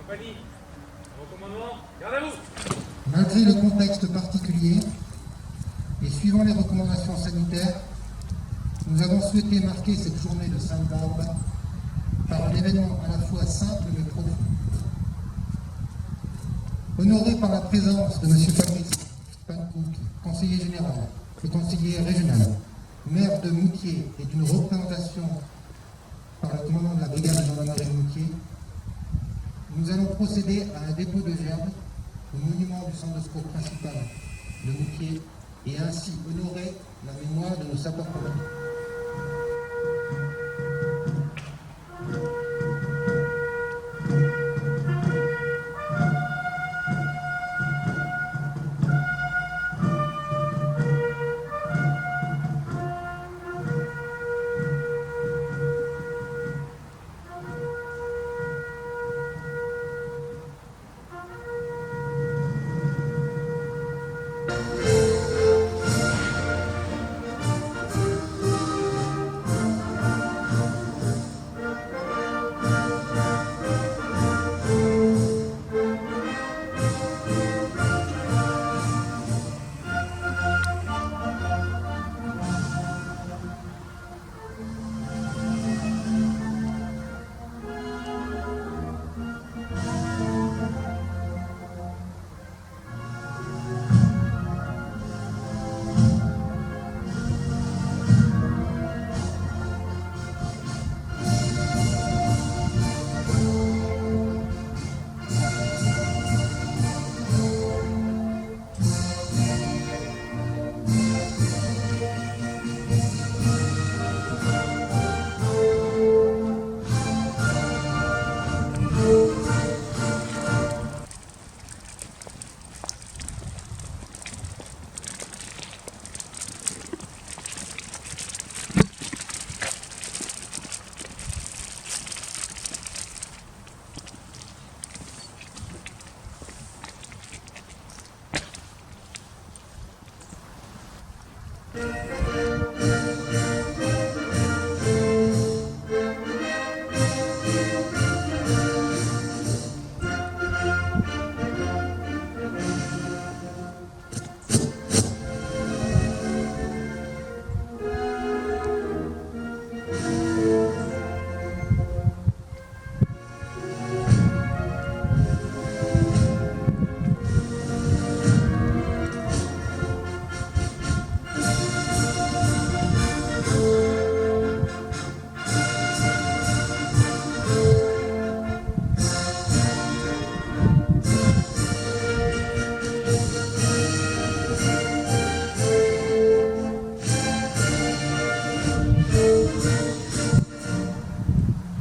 Compagnie, au commandement, garde à vous. Malgré le contexte particulier et suivant les recommandations sanitaires, nous avons souhaité marquer cette journée de Sainte-Barbe par un événement à la fois simple mais profond. Honoré par la présence de M. Fabrice Pankouk, conseiller général et conseiller régional, maire de Moutier et d'une représentation par le commandant de la brigade de gendarmerie de Moutier, nous allons procéder à un dépôt de gerbes au monument du centre de secours principal de Moutier et ainsi honorer la mémoire de nos sapeurs-pompiers.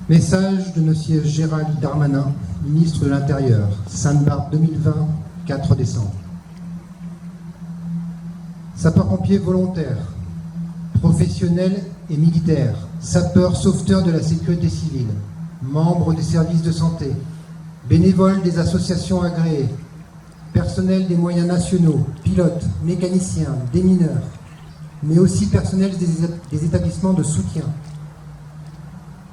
Message de M. Gérald Darmanin, ministre de l'Intérieur, Sainte-Barbe 2020, 4 décembre. Sapeurs-pompiers volontaires, professionnels et militaires, sapeurs sauveteurs de la sécurité civile, membres des services de santé, bénévoles des associations agréées, personnel des moyens nationaux, pilotes, mécaniciens, démineurs, mais aussi personnel des établissements de soutien.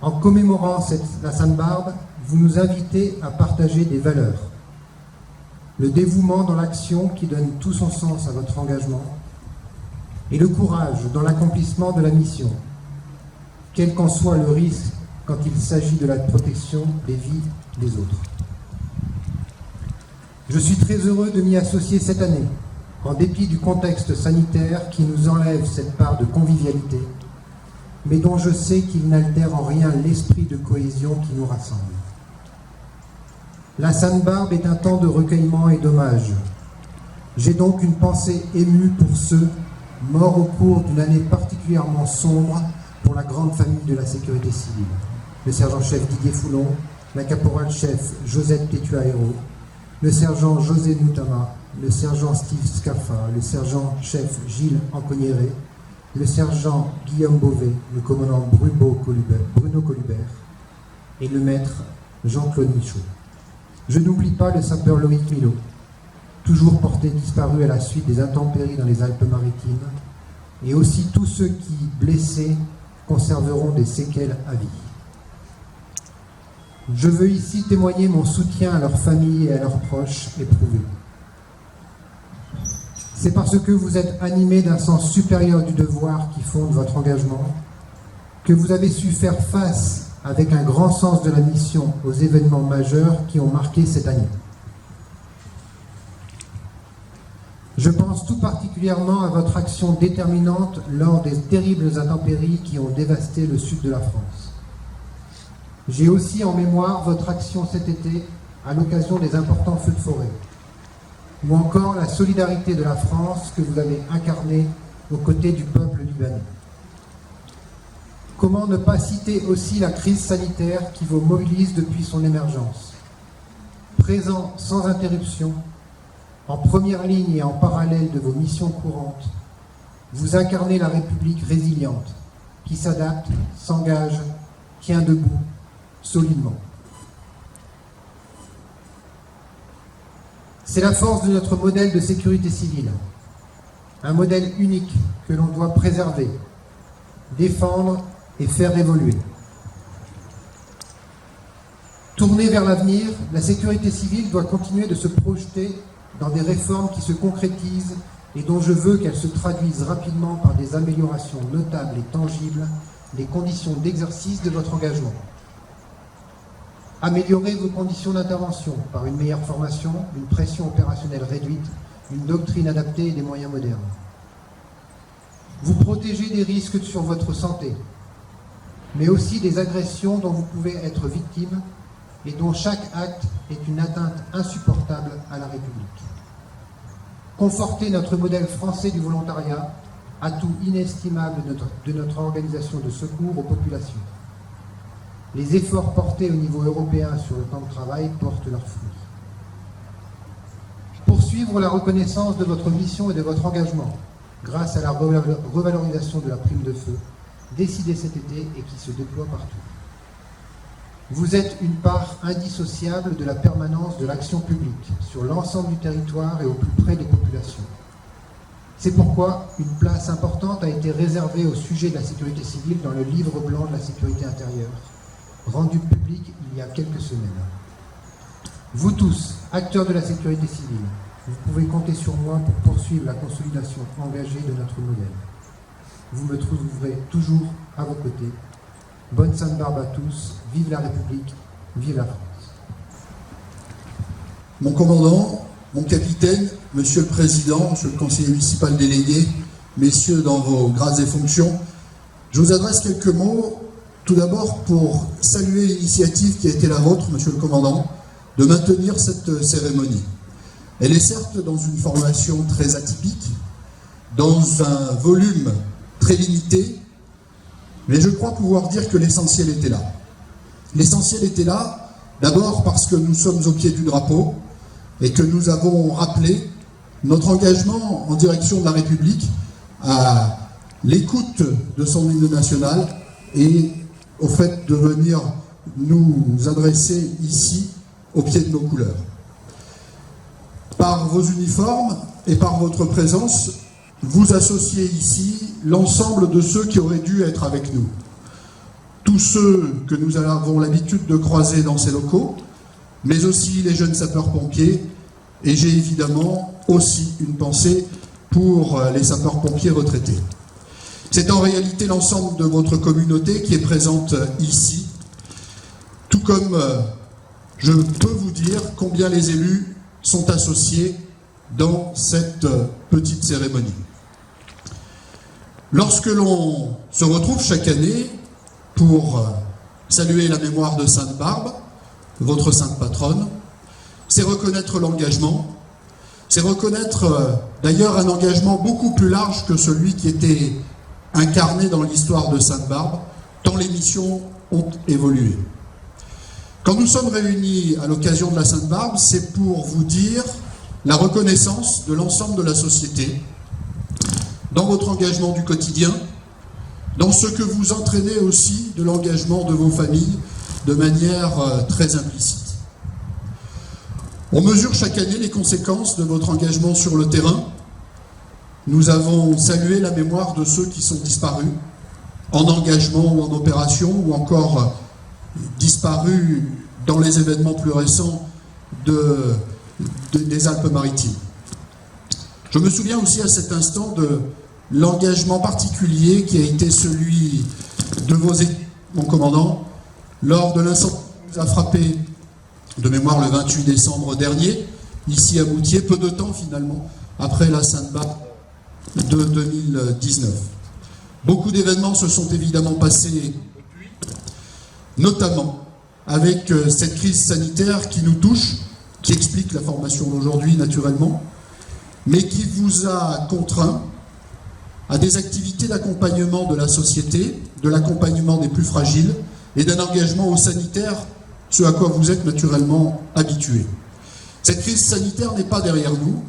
En commémorant la Sainte-Barbe, vous nous invitez à partager des valeurs. Le dévouement dans l'action qui donne tout son sens à votre engagement et le courage dans l'accomplissement de la mission, quel qu'en soit le risque quand il s'agit de la protection des vies des autres. Je suis très heureux de m'y associer cette année, en dépit du contexte sanitaire qui nous enlève cette part de convivialité, mais dont je sais qu'il n'altère en rien l'esprit de cohésion qui nous rassemble. La Sainte-Barbe est un temps de recueillement et d'hommage. J'ai donc une pensée émue pour ceux morts au cours d'une année particulièrement sombre pour la grande famille de la sécurité civile. Le sergent-chef Didier Foulon, la caporal-chef Josette Tetuaero, le sergent José Noutama, le sergent Steve Scaffa, le sergent-chef Gilles Ancognéré, le sergent Guillaume Beauvais, le commandant Bruno Colubert et le maître Jean-Claude Michaud. Je n'oublie pas le sapeur Loïc Milot, toujours porté disparu à la suite des intempéries dans les Alpes-Maritimes, et aussi tous ceux qui, blessés, conserveront des séquelles à vie. Je veux ici témoigner mon soutien à leurs familles et à leurs proches éprouvés. C'est parce que vous êtes animés d'un sens supérieur du devoir qui fonde votre engagement que vous avez su faire face avec un grand sens de la mission aux événements majeurs qui ont marqué cette année. Je pense tout particulièrement à votre action déterminante lors des terribles intempéries qui ont dévasté le sud de la France. J'ai aussi en mémoire votre action cet été à l'occasion des importants feux de forêt, ou encore la solidarité de la France que vous avez incarnée aux côtés du peuple libanais. Comment ne pas citer aussi la crise sanitaire qui vous mobilise depuis son émergence? Présent sans interruption, en première ligne et en parallèle de vos missions courantes, vous incarnez la République résiliente, qui s'adapte, s'engage, tient debout, solidement. C'est la force de notre modèle de sécurité civile, un modèle unique que l'on doit préserver, défendre et faire évoluer. Tournée vers l'avenir, la sécurité civile doit continuer de se projeter dans des réformes qui se concrétisent et dont je veux qu'elles se traduisent rapidement par des améliorations notables et tangibles des conditions d'exercice de votre engagement. Améliorer vos conditions d'intervention par une meilleure formation, une pression opérationnelle réduite, une doctrine adaptée et des moyens modernes. Vous protéger des risques sur votre santé, mais aussi des agressions dont vous pouvez être victime et dont chaque acte est une atteinte insupportable à la République. Conforter notre modèle français du volontariat, atout inestimable de notre organisation de secours aux populations. Les efforts portés au niveau européen sur le temps de travail portent leurs fruits. Poursuivre la reconnaissance de votre mission et de votre engagement grâce à la revalorisation de la prime de feu, décidée cet été et qui se déploie partout. Vous êtes une part indissociable de la permanence de l'action publique sur l'ensemble du territoire et au plus près des populations. C'est pourquoi une place importante a été réservée au sujet de la sécurité civile dans le livre blanc de la sécurité intérieure, rendu public il y a quelques semaines. Vous tous, acteurs de la sécurité civile, vous pouvez compter sur moi pour poursuivre la consolidation engagée de notre modèle. Vous me trouverez toujours à vos côtés. Bonne Sainte-Barbe à tous, vive la République, vive la France. Mon commandant, mon capitaine, monsieur le président, monsieur le conseiller municipal délégué, messieurs dans vos grades et fonctions, je vous adresse quelques mots, tout d'abord pour saluer l'initiative qui a été la vôtre, monsieur le commandant, de maintenir cette cérémonie. Elle est certes dans une formation très atypique, dans un volume très limité, mais je crois pouvoir dire que l'essentiel était là. L'essentiel était là, d'abord parce que nous sommes au pied du drapeau et que nous avons rappelé notre engagement en direction de la République à l'écoute de son hymne national et au fait de venir nous adresser ici au pied de nos couleurs. Par vos uniformes et par votre présence, vous associez ici l'ensemble de ceux qui auraient dû être avec nous. Tous ceux que nous avons l'habitude de croiser dans ces locaux, mais aussi les jeunes sapeurs-pompiers, et j'ai évidemment aussi une pensée pour les sapeurs-pompiers retraités. C'est en réalité l'ensemble de votre communauté qui est présente ici, tout comme je peux vous dire combien les élus sont associés dans cette petite cérémonie. Lorsque l'on se retrouve chaque année pour saluer la mémoire de Sainte-Barbe, votre sainte patronne, c'est reconnaître l'engagement, c'est reconnaître d'ailleurs un engagement beaucoup plus large que celui qui était incarné dans l'histoire de Sainte-Barbe, tant les missions ont évolué. Quand nous sommes réunis à l'occasion de la Sainte-Barbe, c'est pour vous dire la reconnaissance de l'ensemble de la société, dans votre engagement du quotidien, dans ce que vous entraînez aussi de l'engagement de vos familles de manière très implicite. On mesure chaque année les conséquences de votre engagement sur le terrain. Nous avons salué la mémoire de ceux qui sont disparus, en engagement ou en opération, ou encore disparus dans les événements plus récents des Alpes-Maritimes. Je me souviens aussi à cet instant de l'engagement particulier qui a été celui de vos équipes, mon commandant, lors de l'incendie qui nous a frappé de mémoire le 28 décembre dernier, ici à Moutier, peu de temps finalement après la Sainte-Barbe de 2019. Beaucoup d'événements se sont évidemment passés depuis, notamment avec cette crise sanitaire qui nous touche, qui explique la formation d'aujourd'hui naturellement, mais qui vous a contraint à des activités d'accompagnement de la société, de l'accompagnement des plus fragiles et d'un engagement au sanitaire, ce à quoi vous êtes naturellement habitués. Cette crise sanitaire n'est pas derrière nous,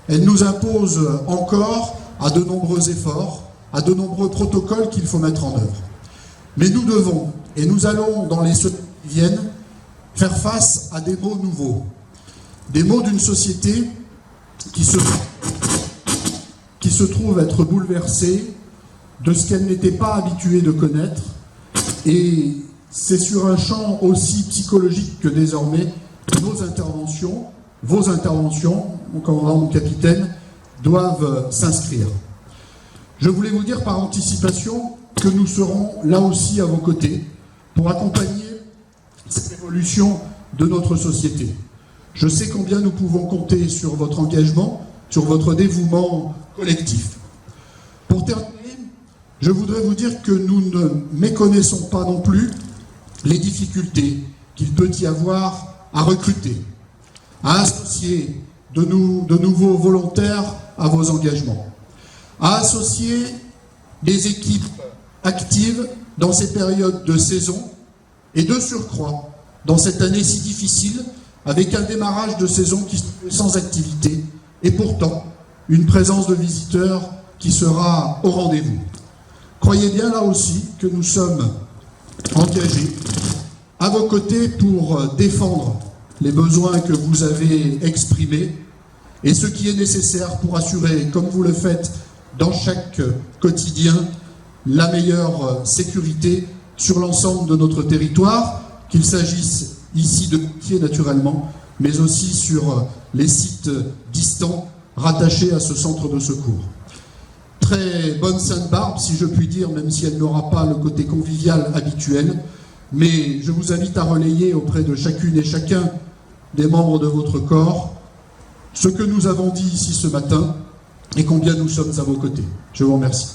elle nous impose encore à de nombreux efforts, à de nombreux protocoles qu'il faut mettre en œuvre. Mais nous devons, et nous allons dans les semaines qui viennent, faire face à des maux nouveaux, des maux d'une société qui se trouve être bouleversée de ce qu'elle n'était pas habituée de connaître, et c'est sur un champ aussi psychologique que désormais vos interventions, mon commandant, mon capitaine, doivent s'inscrire. Je voulais vous dire par anticipation que nous serons là aussi à vos côtés pour accompagner cette évolution de notre société. Je sais combien nous pouvons compter sur votre engagement, sur votre dévouement collectif. Pour terminer, je voudrais vous dire que nous ne méconnaissons pas non plus les difficultés qu'il peut y avoir à recruter, à associer de nouveaux volontaires à vos engagements, à associer des équipes actives dans ces périodes de saison et de surcroît dans cette année si difficile avec un démarrage de saison qui est sans activité et pourtant une présence de visiteurs qui sera au rendez-vous. Croyez bien là aussi que nous sommes engagés à vos côtés pour défendre les besoins que vous avez exprimés et ce qui est nécessaire pour assurer, comme vous le faites dans chaque quotidien, la meilleure sécurité sur l'ensemble de notre territoire, qu'il s'agisse ici de Moutier naturellement, mais aussi sur les sites distants rattachés à ce centre de secours. Très bonne Sainte-Barbe, si je puis dire, même si elle n'aura pas le côté convivial habituel, mais je vous invite à relayer auprès de chacune et chacun des membres de votre corps ce que nous avons dit ici ce matin et combien nous sommes à vos côtés. Je vous remercie.